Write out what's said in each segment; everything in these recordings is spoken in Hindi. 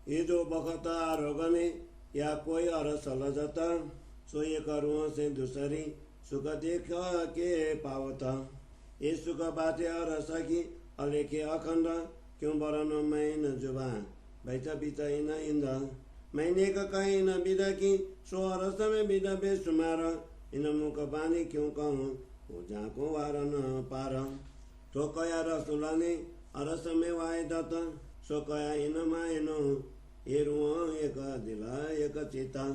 ये जो बखता रोगने या कोई अरस लजता सो ये करुओं से दूसरी सुख देख के पावता ये सुख बाते अरस की अलेखे अखंड क्यों बरनो मैं न जुबा बैठा बीता इन इंदा मैंने का कहीं न बिदा की सो अरस में बिदा बेसुमार इन मुख पानी क्यों कहूँ वो जाको वार न पार तो कया रसुलाने अरस में वाय दत्त सो कया इन मायनो ये रुआ एक दिला एक चिता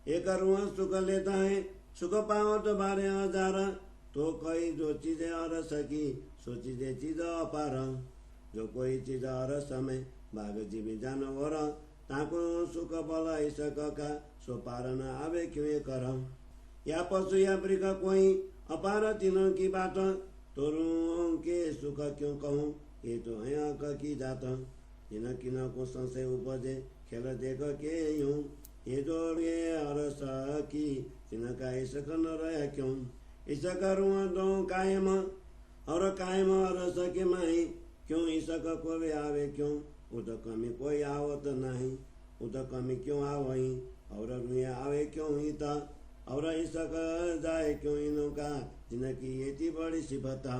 एक रुआ सुख लेता है सुख पाओ तो बारे हजार तो कोई जो चीजें अरस की सो चीज अपार जो कोई चीज अरस में भाग जीवी जानवर ताको सुख बल सक का सो पार न आवे क्यों कर या पशु या मृग कोई अपार तीनों की बात तोरू के सुख क्यों कहूँ ये तो है अक की जात जिन किन को संशय उपजे खेल देख के यूं ये जो ये अरस की जिनका इसक न रह क्यों इसक रुआ दो कायम और कायम अरस के माही क्यों इसक को वे आवे क्यों उद कमी कोई आवत नहीं उद कमी क्यों आवही और रुया आवे क्यों हिता और इसक जाए क्यों इनका जिनकी ये बड़ी सिफता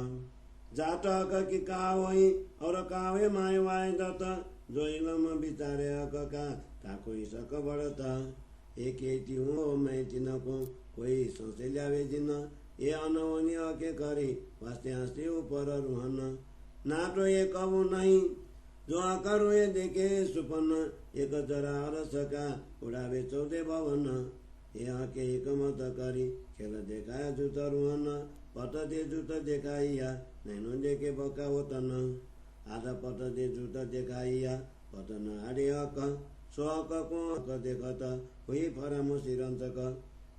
जाट की कावही और कावे माय वाय दत जो इलम बिचारे का ताको इसक बढ़ता एक हूँ मैं जिनको कोई संशय लावे जिन ये अनवनीय के करी वास्ते हंसते ऊपर रुहन ना तो ये कबू नहीं जो आकर ये देखे सुपन्न एक जरा अरस का उड़ावे 14 भवन ये आके एक मत करी खेल देखा जूत रुहन पट दे जूत देखाइया नैनो देखे बका वतन आधा पट दे जूत देखाइया पतन आड़े अक सो अक को अक देखत हुई फरामो सिरंतक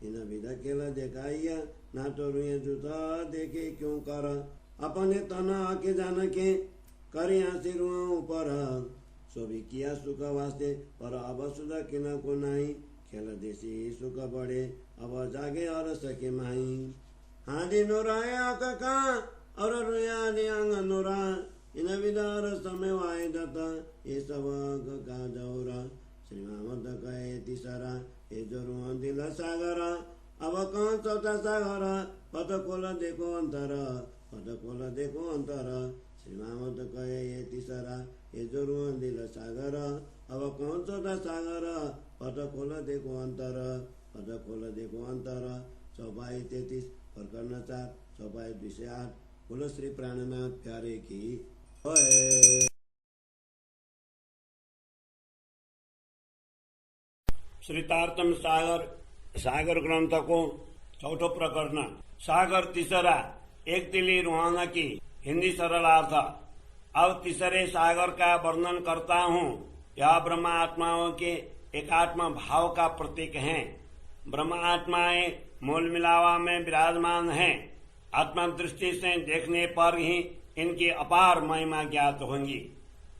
इन विधा खेल देखाइया ना तो रुए जूत देखे क्यों कर अपने तन आके जान के करी आसी रुआ ऊपर सो भी किया सुख वास्ते पर अब सुधा किना को नहीं खेल देसी सुख बढ़े अब जागे और सके माही हादी नोराया का और रुया अंग नोरा इन विदार समय वाय दत्ता ये सब का दौरा श्री महमद कहे तीसरा ये जो दिल सागर अब कौन चौथा सागर पद खोल देखो अंतर पद खोल देखो अंतर श्री महमद कहे ये तीसरा ये जो दिल सागर अब कौन चौथा सागर पद खोल देखो अंतर पद खोल देखो अंतर चौपाई 33 प्रकरण 4 चौपाई 208 बोलो श्री प्राणनाथ प्यारे की श्री तारतम सागर ग्रंथ को चौथो प्रकरण सागर तीसरा एक तिली रुहाना की हिंदी सरल अर्थ अब तीसरे सागर का वर्णन करता हूँ यह ब्रह्म आत्माओं के एकात्म भाव का प्रतीक है। ब्रह्म आत्माएं मूल मिलावा में विराजमान हैं। आत्मा दृष्टि से देखने पर ही इनकी अपार महिमा ज्ञात होंगी।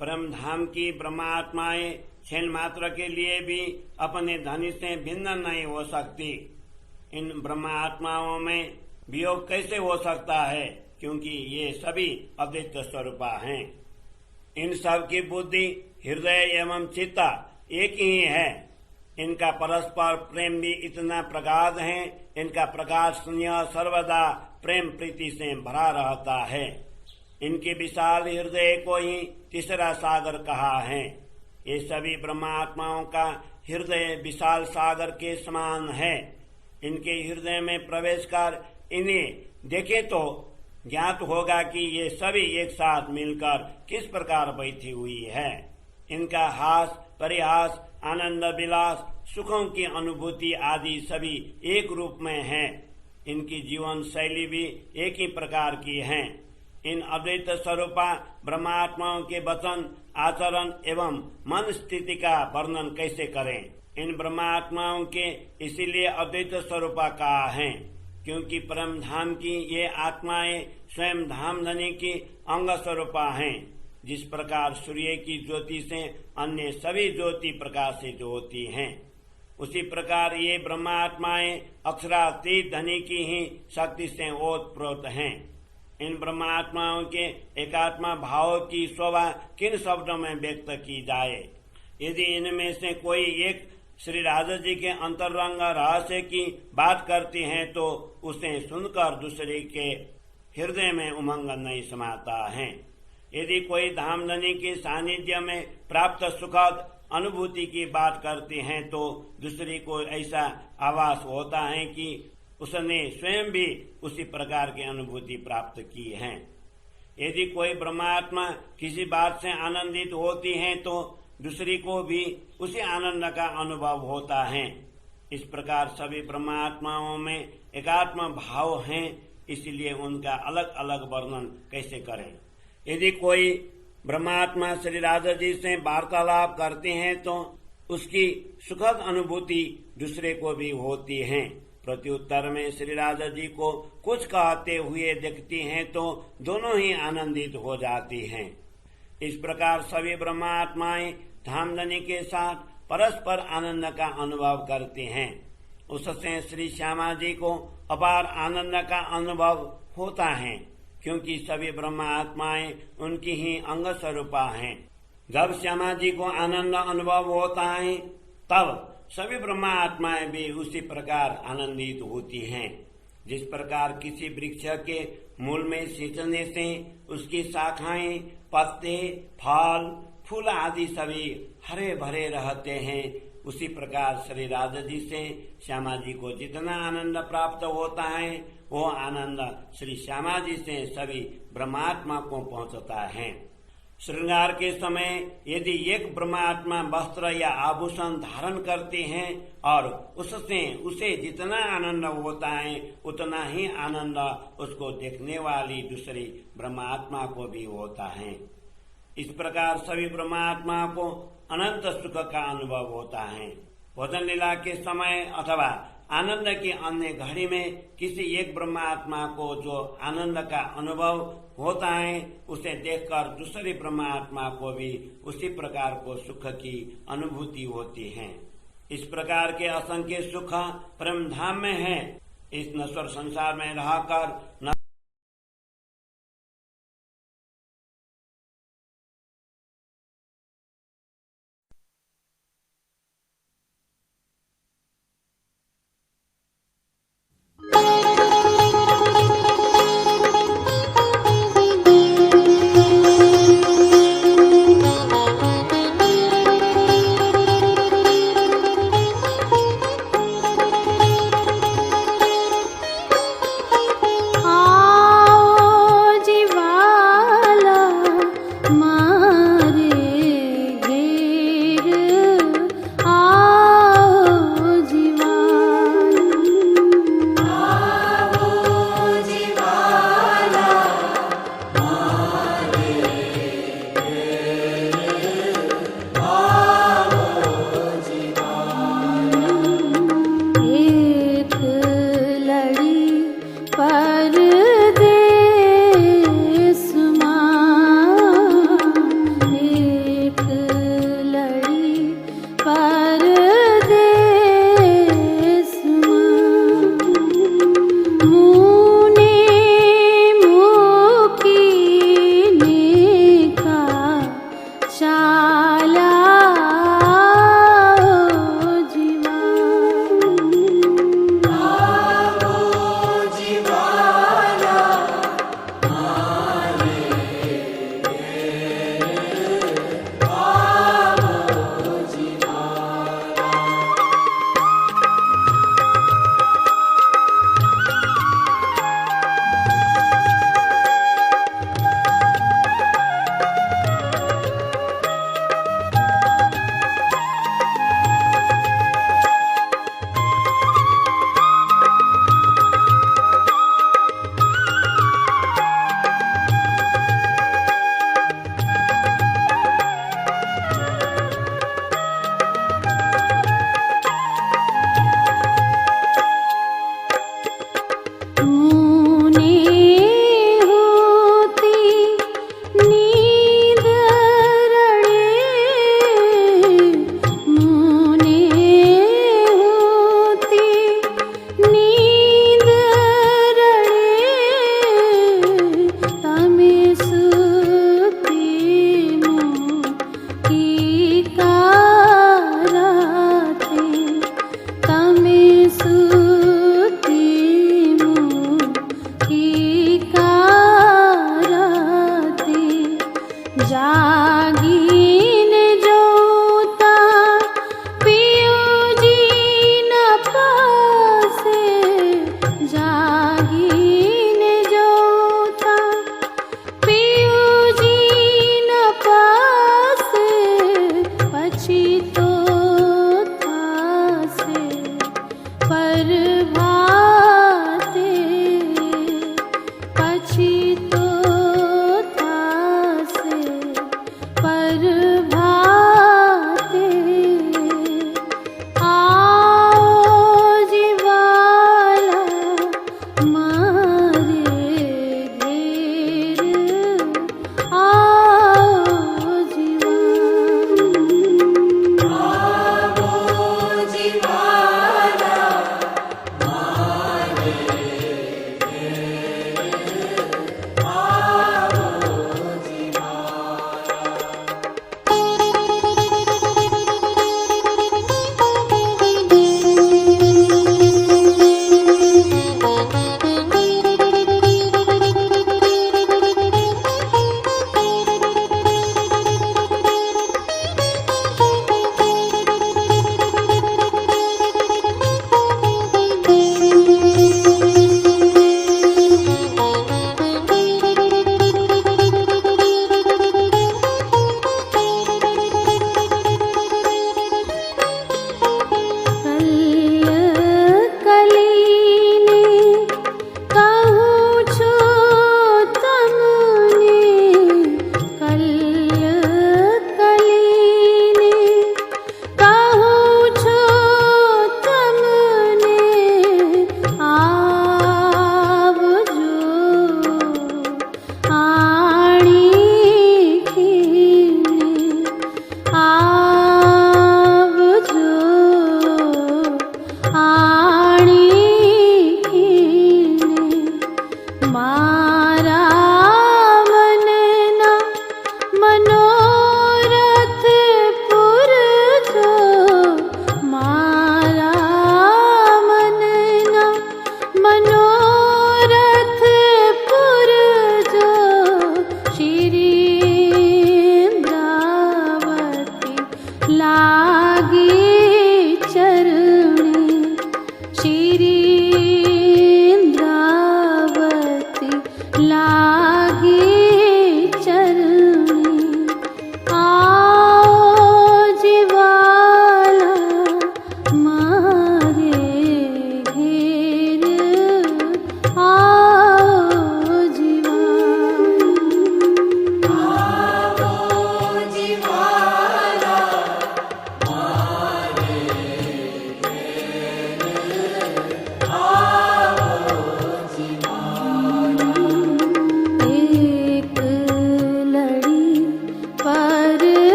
परम धाम की ब्रह्म आत्माएं क्षण मात्र के लिए भी अपने धनी से भिन्न नहीं हो सकती। इन ब्रह्म आत्माओं में वियोग कैसे हो सकता है, क्योंकि ये सभी अद्वैत स्वरूप हैं। इन सब की बुद्धि हृदय एवं चित्त एक ही है। इनका परस्पर प्रेम भी इतना प्रगाढ़ है। इनका प्रकाश स्नेह सर्वदा प्रेम प्रीति से भरा रहता है। इनके विशाल हृदय को ही तीसरा सागर कहा है। ये सभी ब्रह्मात्माओं का हृदय विशाल सागर के समान है। इनके हृदय में प्रवेश कर इन्हें देखे तो ज्ञात होगा कि ये सभी एक साथ मिलकर किस प्रकार बैठी हुई है। इनका हास परिहास आनंद विलास सुखों की अनुभूति आदि सभी एक रूप में है। इनकी जीवन शैली भी एक ही प्रकार की है। इन अद्वैत स्वरूपा ब्रह्मात्माओं के वचन आचरण एवं मन स्थिति का वर्णन कैसे करें। इन ब्रह्मात्माओं के इसीलिए अद्वैत स्वरूपा कहा है, क्योंकि परम धाम की ये आत्माएं स्वयं धाम धनी की अंग स्वरूपा हैं। जिस प्रकार सूर्य की ज्योति से अन्य सभी ज्योति प्रकाशित होती हैं, उसी प्रकार ये ब्रह्मात्माएं अक्षरातीत धनी की ही शक्ति से ओतप्रोत हैं। इन ब्रह्मात्माओं के एकात्मा भाव की शोभा किन शब्दों में व्यक्त की जाए। यदि इनमें से कोई एक श्री राधा जी के अंतरंग रहस्य की बात करती हैं तो उसे सुनकर दूसरे के हृदय में उमंग नहीं समाता है। यदि कोई धामधनी के सानिध्य में प्राप्त सुखद अनुभूति की बात करते हैं तो दूसरे को ऐसा आभास होता है कि उसने स्वयं भी उसी प्रकार की अनुभूति प्राप्त की है। यदि कोई ब्रह्मात्मा किसी बात से आनंदित होती है तो दूसरी को भी उसी आनंद का अनुभव होता है। इस प्रकार सभी ब्रह्मात्माओं में एकात्म भाव है, इसलिए उनका अलग अलग वर्णन कैसे करें। यदि कोई ब्रह्मात्मा श्री राधा जी से वार्तालाप करते हैं तो उसकी सुखद अनुभूति दूसरे को भी होती है। प्रत्युत्तर में श्री राधा जी को कुछ कहते हुए देखती हैं तो दोनों ही आनंदित हो जाती हैं। इस प्रकार सभी ब्रह्मात्माएं धामधनी के साथ परस्पर आनंद का अनुभव करते हैं। उससे श्री श्यामा जी को अपार आनंद का अनुभव होता है, क्योंकि सभी ब्रह्मात्माएं उनकी ही अंग स्वरूपा हैं। जब श्यामा जी को आनंद अनुभव होता है तब सभी ब्रह्मात्माएं भी उसी प्रकार आनंदित होती हैं। जिस प्रकार किसी वृक्ष के मूल में सींचने से उसकी शाखाएं, पत्ते, फल, फूल आदि सभी हरे भरे रहते हैं, उसी प्रकार श्री राधा जी से श्यामा जी को जितना आनंद प्राप्त होता है वो आनंद श्री श्यामा जी से सभी ब्रह्मात्मा को पहुंचता है। श्रृंगार के समय यदि एक ब्रह्मात्मा वस्त्र या आभूषण धारण करते हैं और उससे उसे जितना आनंद होता है उतना ही आनंद उसको देखने वाली दूसरी ब्रह्मात्मा को भी होता है। इस प्रकार सभी ब्रह्मात्मा को अनंत सुख का अनुभव होता है। भोजन लीला के समय अथवा आनंद की अन्य घड़ी में किसी एक ब्रह्मात्मा को जो आनंद का अनुभव होता है उसे देखकर दूसरी ब्रह्मात्मा को भी उसी प्रकार को सुख की अनुभूति होती है। इस प्रकार के असंख्य सुख परम धाम में है। इस नश्वर संसार में रहकर न आ આવજો આણીને મારા મનના મનોરથ પૂરજો મારા મનના મનોરથ પૂરજો શ્રી ઇન્દ્રાવતી લાગી